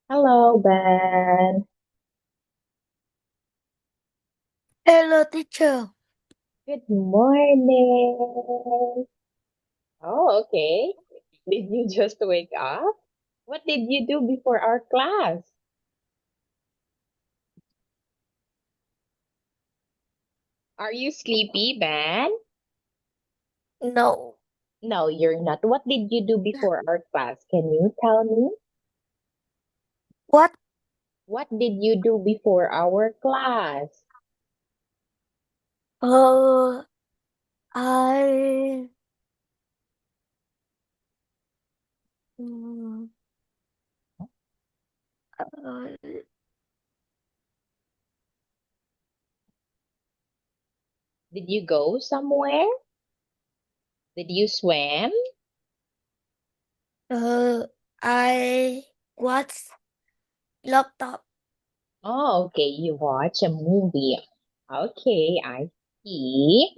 Hello, Ben. Hello, teacher. Good morning. Oh, okay. Did you just wake up? What did you do before our class? Are you sleepy, Ben? No. No, you're not. What did you do before our class? Can you tell me? What? What did you do before our class? Uh, I. mm, Uh, Did you go somewhere? Did you swim? uh, I watch laptop. Oh, okay. You watch a movie. Okay, I see.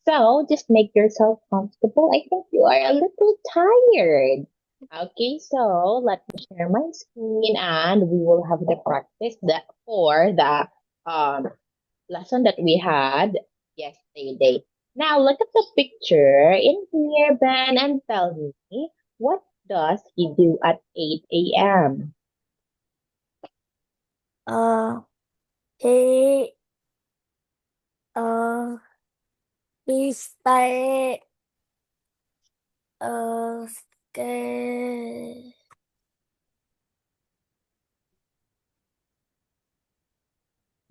So just make yourself comfortable. I think you are a little tired. Okay, so let me share my screen and we will have the practice that for the um lesson that we had yesterday. Now look at the picture in here, Ben, and tell me what does he do at 8 a.m.? Uh, he. Uh, he stay. Stay.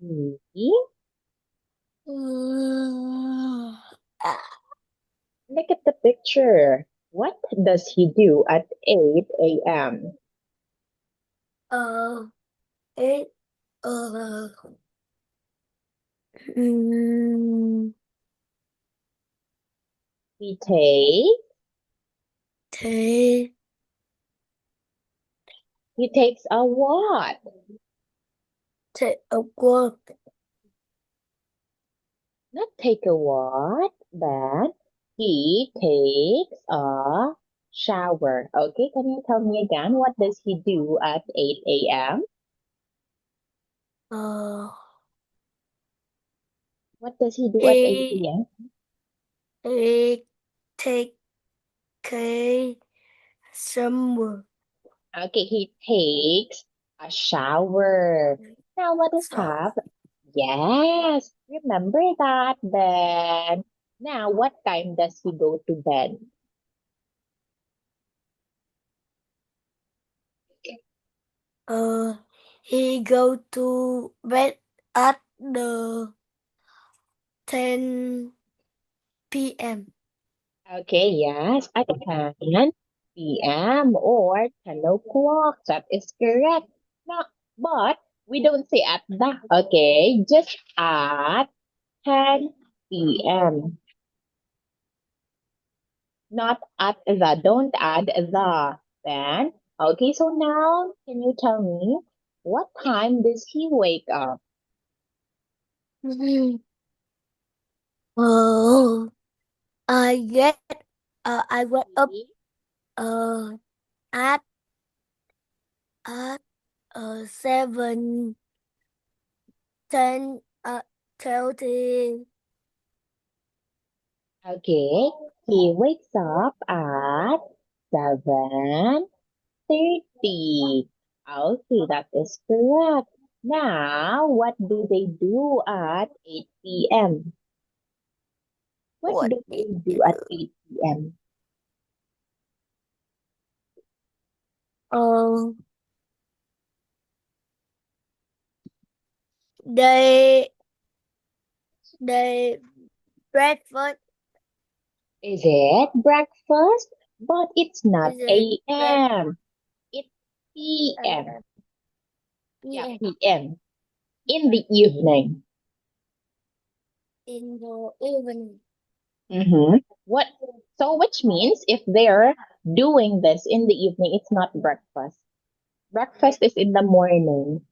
Hmm. Mm, Look at the picture. What does he do at 8 a.m.? uh, it. Uh, mm, He takes take. he takes a what? Take a walk. Not take a what, but he takes a shower. Okay, can you tell me again what does he do at 8 a.m.? Uh, What does he do at 8 he. a.m.? He take a shower. Okay, he takes a shower. Now let us So, have yes, remember that, Ben. Now, what time does he go to bed? uh, he go to bed at the 10 p.m. Okay, yes, at 10 p.m. or 10 o'clock. That is correct. Now, but we don't say at the, okay, just at 10 p.m. Not at the. Don't add the. Ben. Okay, so now can you tell me what time does he wake up? Mhm. Oh, I get. I wake up. Uh, at 7:10. 30. Okay, he wakes up at 7:30. Okay, that is correct. Now, what do they do at 8 p.m.? What What do did they you do at do? 8 p.m.? Um, they they breakfast. Is it breakfast? But it's not Is it breakfast? a.m. It's p.m. Yeah, PM p.m. in the evening. in the evening. Mm-hmm. What? So, which means if they're doing this in the evening, it's not breakfast. Breakfast is in the morning.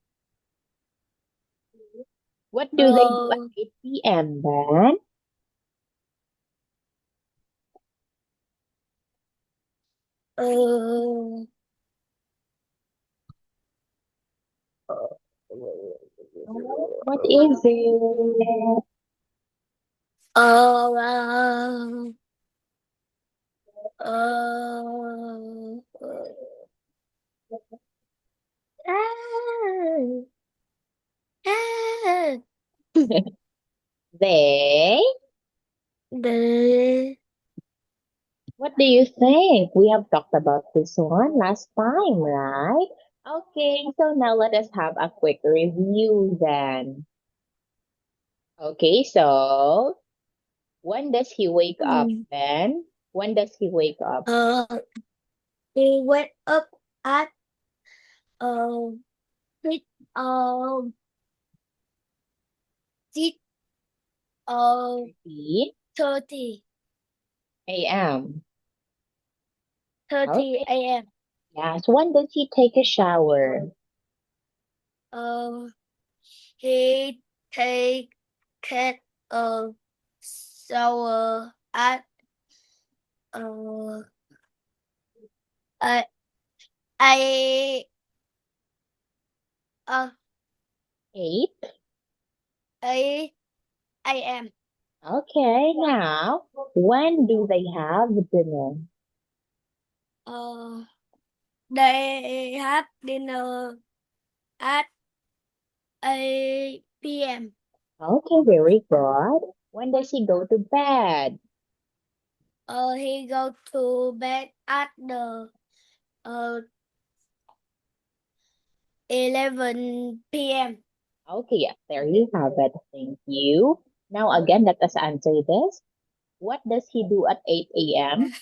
What do they do at Uh, 8 p.m. then? Uh, What is it? uh, uh, uh, ah, They? the What do you think? We have talked about this one last time, right? Okay, so now let us have a quick review then. Okay, so when does he wake up, Ben? When does he wake up? he went up at uh six um six 3 30 a.m. 30 Okay, a.m. yes. When does he take a shower? Uh, he take a shower at uh I I 8? 8 a.m. Okay, now, when do they have dinner? Uh, they have dinner at 8 p.m. Okay, very good. When does he go to bed? He go to bed at the 11 p.m. Okay, yes, there you have it. Thank you. Now, again, let us answer this. What does he do at 8 a.m.?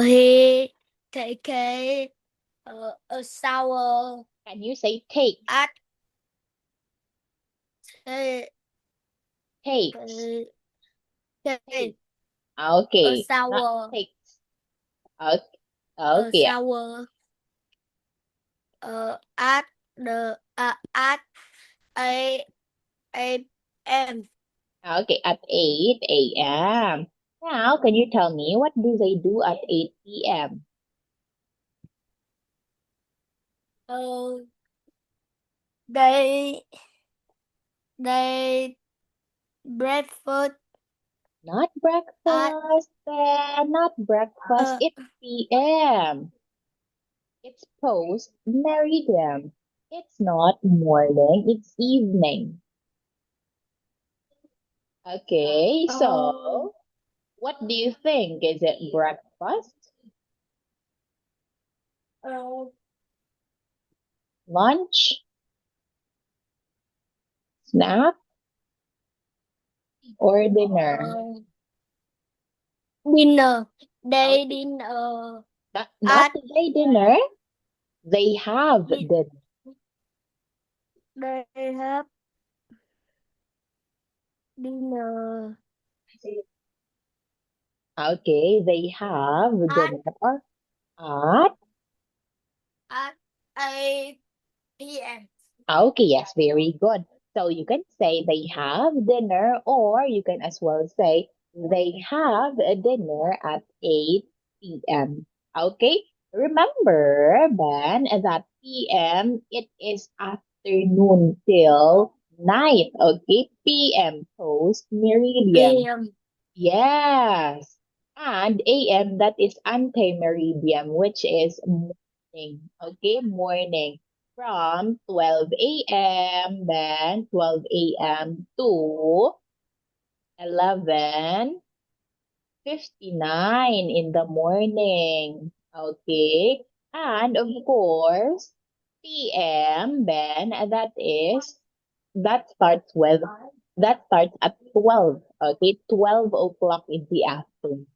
He take a shower Can you say take? at uh, Takes. take a Okay, not shower takes. Okay, a okay, shower at the at 8 a.m. okay, at 8 a.m. Now, can you tell me what do they do at 8 p.m.? Uh, they they breakfast Not at breakfast, not breakfast. uh, It's p.m. It's post meridian. It's not morning, it's evening. Okay, uh, so what do you think? Is it breakfast, uh, lunch, snack, or dinner? dinner. They Okay, dinner not at today dinner. They have di- dinner. they have dinner Okay, they have at dinner at. 8 p.m. Okay, yes, very good. So you can say they have dinner, or you can as well say they have a dinner at 8 p.m. Okay, remember, Ben, that p.m. it is afternoon till night. Okay, p.m. post meridian. p.m. Yes. And AM, that is ante-meridian, which is morning. Okay, morning. From 12 a.m., then 12 a.m. to 11:59 in the morning. Okay. And of course, PM, then that starts with that starts at 12. Okay, 12 o'clock in the afternoon.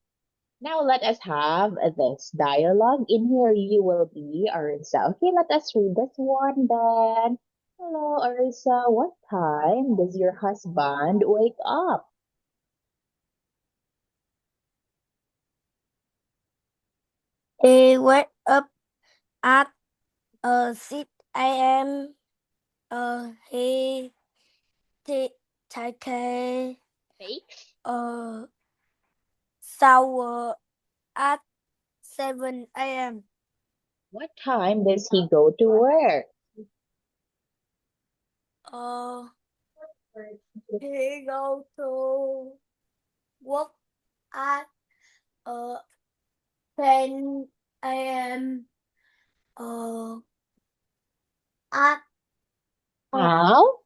Now let us have this dialogue. In here you will be Arisa. Okay, let us read this one then. Hello, Arisa. What time does your husband wake up? He wake up at 6 a.m. He take a Takes. shower at 7 a.m. What time does he go to work? He go to work at 10 a.m. At How?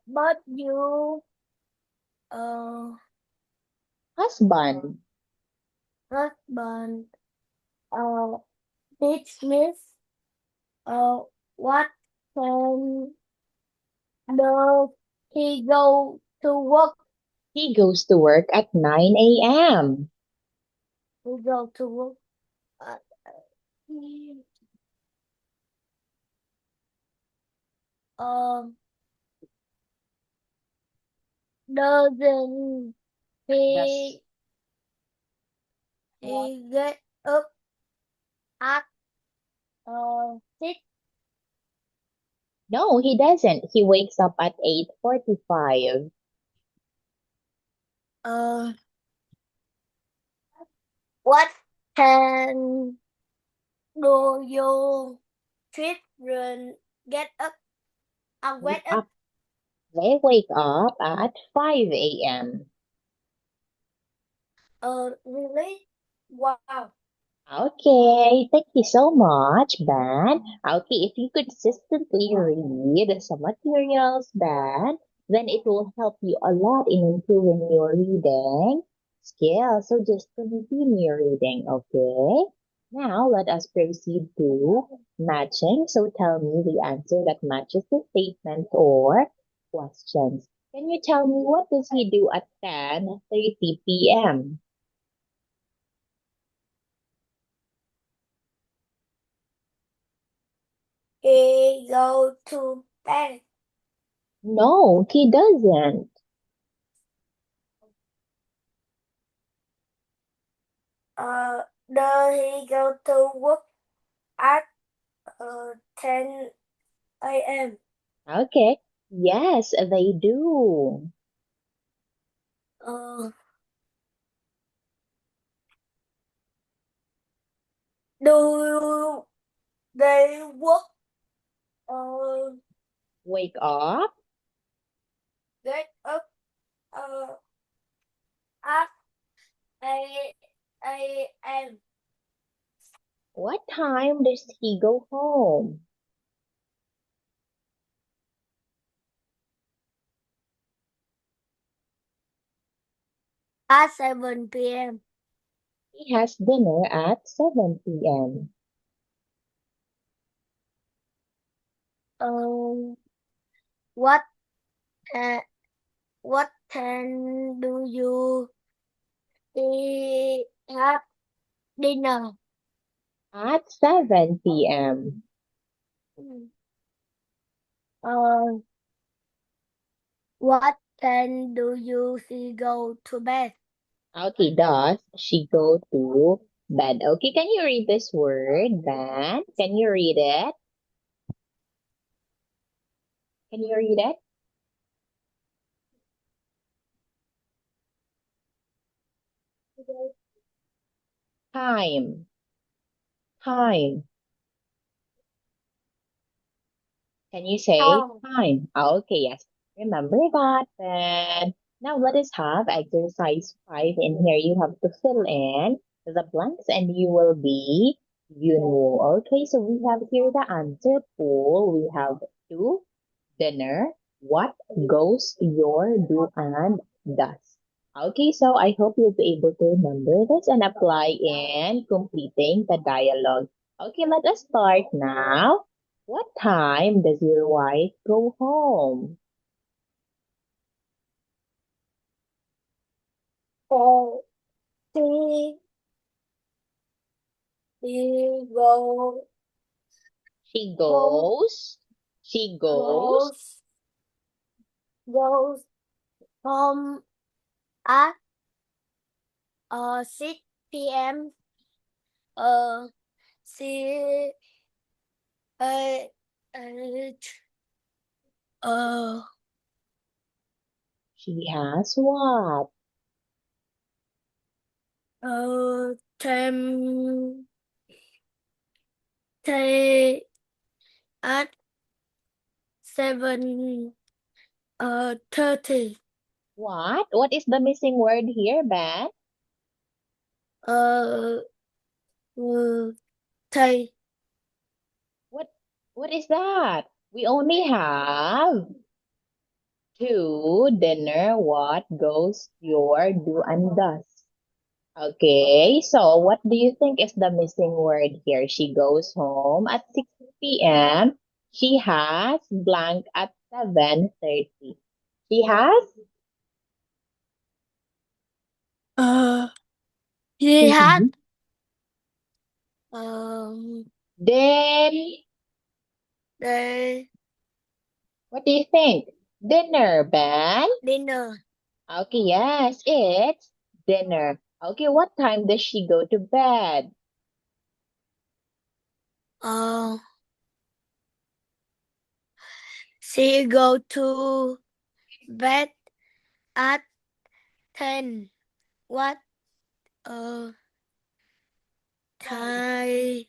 but you Husband. husband dismiss what time does he go to work? He goes to work at 9 a.m. He go to work at um doesn't Does he get up at 6 No, he doesn't. He wakes up at 8:45. uh what can do your children get up Wake wake up? up. They wake up at 5 a.m. Really? Wow. Okay, thank you so much, Ben. Okay, if you consistently read some materials, Ben, then it will help you a lot in improving your reading skills. So just continue reading, okay? Now let us proceed to matching. So tell me the answer that matches the statement or questions. Can you tell me what does he do at 10:30 p.m.? He go to bed. No, he doesn't. Does he go to work at 10 a.m.? Okay. Yes, they do. Uh, do they work uh, Wake up. get up uh, at 8 a.m.? What time does he go home? At 7 p.m. He has dinner at 7 p.m. Um, what uh, what time do you have dinner? At 7 p.m. Uh, what time do you see go to bed? Okay, does she go to bed? Okay, can you read this word, Ben? Can you read it? Can you read it? Time. Time. Can you say Oh, time? Okay, yes. Remember that. Then now let us have exercise 5. In here, you have to fill in the blanks and you will be you know. Okay, so we have here the answer pool. We have to dinner. What goes your do and does. Okay, so I hope you'll be able to remember this and apply in completing the dialogue. Okay, let us start now. What time does your wife go home? oh, she, she go, She go, goes. She goes. goes, goes home at 6 p.m. Uh, she, uh, uh, uh, She has what? Time Tay at 7 30. What? What is the missing word here, Ben? Uh, uh, Tay. What what is that? We only have to dinner. What goes your do and does? Okay, so what do you think is the missing word here? She goes home at 6 p.m. She has blank at 7:30. She has Uh, he had Mhm. um Then the what do you think? Dinner, Ben? dinner. Okay, yes, it's dinner. Okay, what time does she go to bed? Uh, she go to bed at 10. What uh time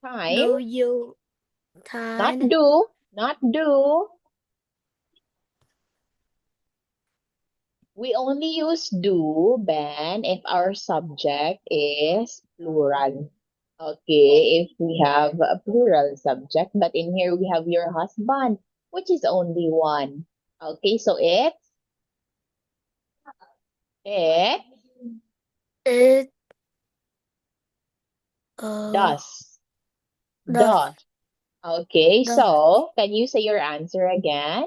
Time? do you Not time? do, not do. We only use do, Ben, if our subject is plural. Okay, if we have a plural subject, but in here we have your husband, which is only one. Okay, so it It uh does. does Does. Okay, does so can you say your answer again?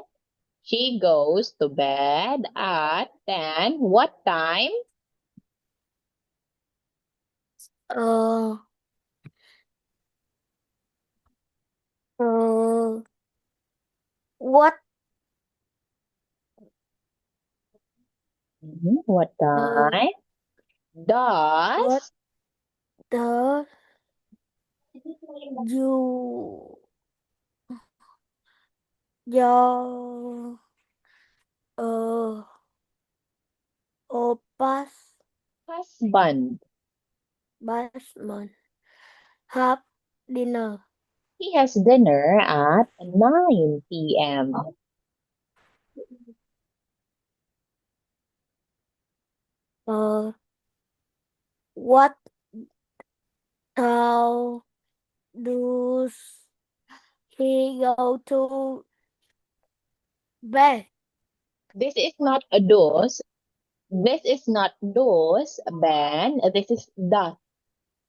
She goes to bed at 10. What time? uh uh what What uh time what does does you your uh opas husband? husband have dinner? He has dinner at 9 p.m. Uh, what how does he go to bed? This is not a dos. This is not dos, Ben. This is does.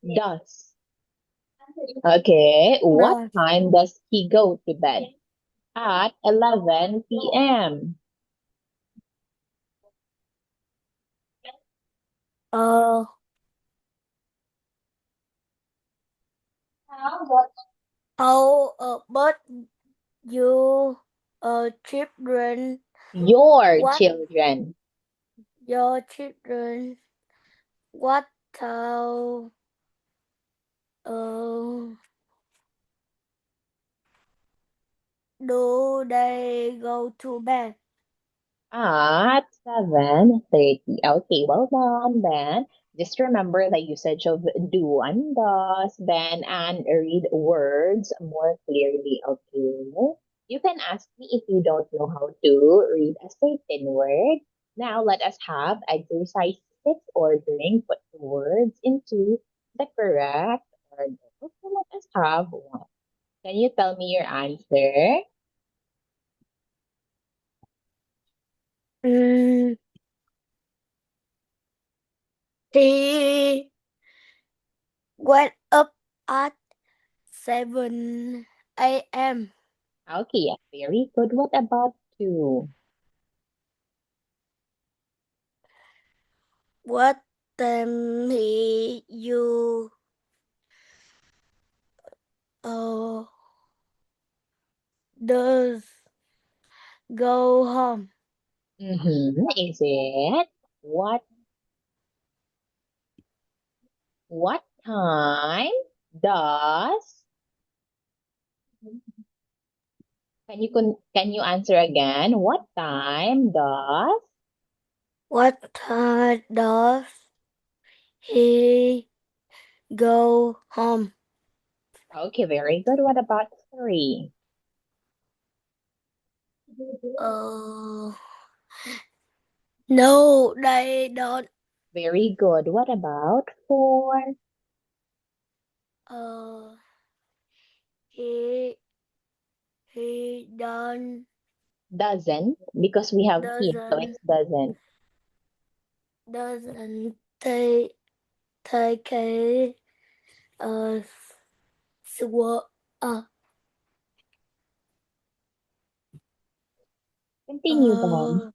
Does. Okay. What Does time does he go to bed? At 11 p.m. uh how but you children Your what children. your children what how uh do they go to bed? At 7:30. Okay, well done, Ben. Just remember the usage of do and does, Ben, and read words more clearly, okay? You can ask me if you don't know how to read a certain word. Now, let us have exercise 6 ordering. Put the words into the correct order. Okay, let us have one. Can you tell me your answer? Mm, he went up at 7 a.m. Okay, yeah, very good. What about two? What time he you uh does go home? Is it what time does can you answer again? What time does What time does He go home. Okay, very good. What about 3? Uh, no, they don't. Very good. What about 4? Uh, he he don't Doesn't, because we have he, so it's doesn't doesn't. doesn't take a uh sword Continue, Ben.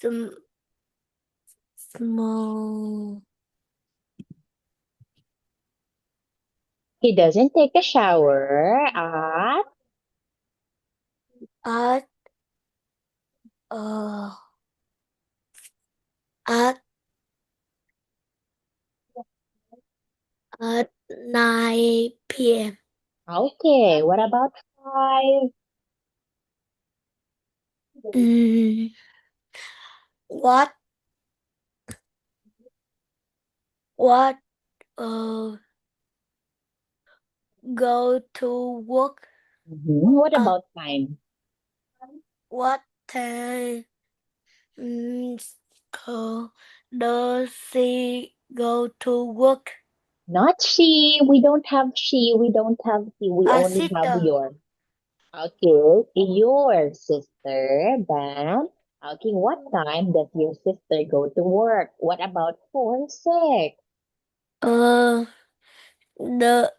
some small He doesn't take a shower at at uh at at 9 p.m. Okay, what about 5? Mm, what what uh go to work What at about time? what time mm, does she go to work? Not she. We don't have she. We don't have he. We A only have sister. your. Okay, your sister, Ben. Okay, what time does your sister go to work? What about 4, 6? Uh, the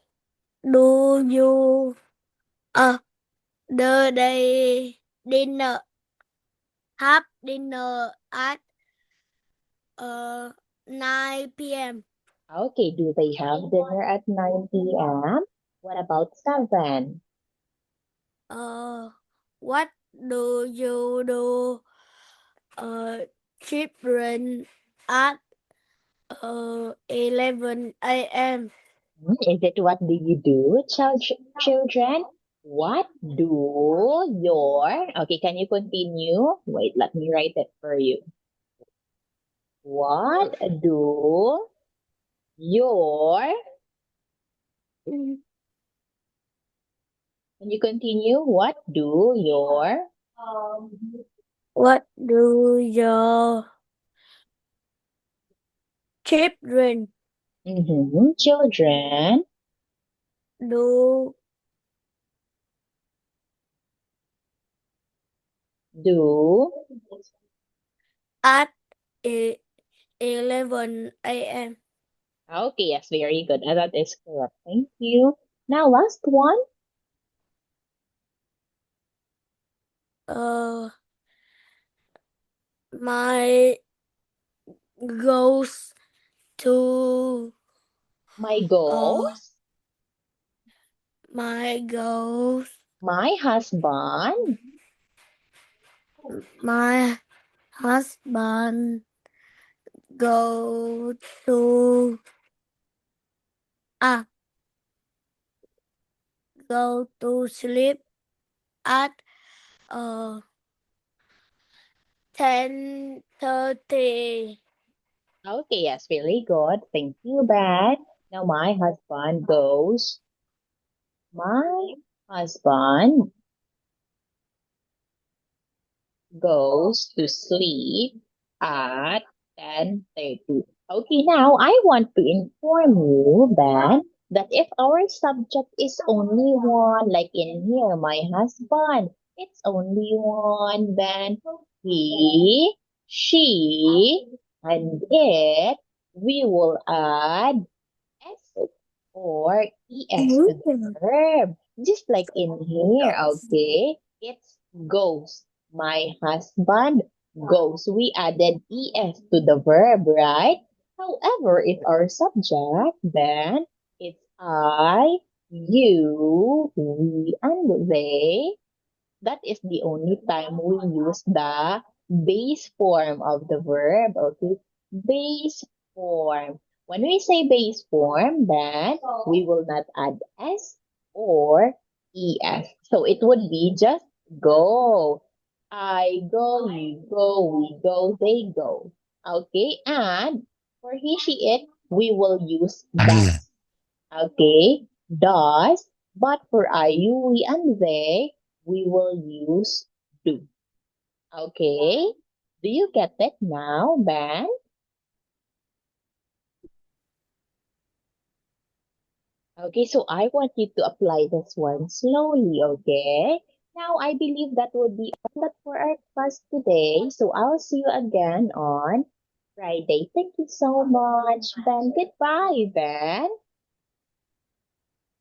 do you uh the they dinner have dinner at uh 9 p.m. Okay, do they have dinner at 9 p.m.? What about 7? Uh, what do you do? Children at 11 a.m. Is it what do you do, children? What do your... Okay, can you continue? Wait, let me write it for you. What do your... Can you continue? What do your... What do your children children do do? at 11 a.m.? Okay, yes, very good. That is correct. Thank you. Now, last one. Uh, my goes to My uh goals. my goes My husband my husband go to ah go to sleep at uh 10:30. Okay, yes, very good. Thank you, Beth. Now my husband goes to sleep at 10:30. Okay, now I want to inform you, Ben, that if our subject is only one, like in here, my husband, it's only one, Ben. He, she, and it, we will add S or ES to the verb. Just like in here, okay? It's goes. My husband goes. We added ES to the verb, right? However, if our subject, then it's I, you, we, and they. That is the only time we use the base form of the verb, okay? Base form. When we say base form, then we will not add S or ES. So it would be just go. I go, you go, we go, they go. Okay, and For he, she, it, we will use does. Okay, does. But for I, you, we, and they, we will use do. Okay, do you get it now, Ben? Okay, so I want you to apply this one slowly, okay? Now, I believe that would be all for our class today. So I'll see you again on Friday. Thank you so much, Ben. Goodbye, Ben.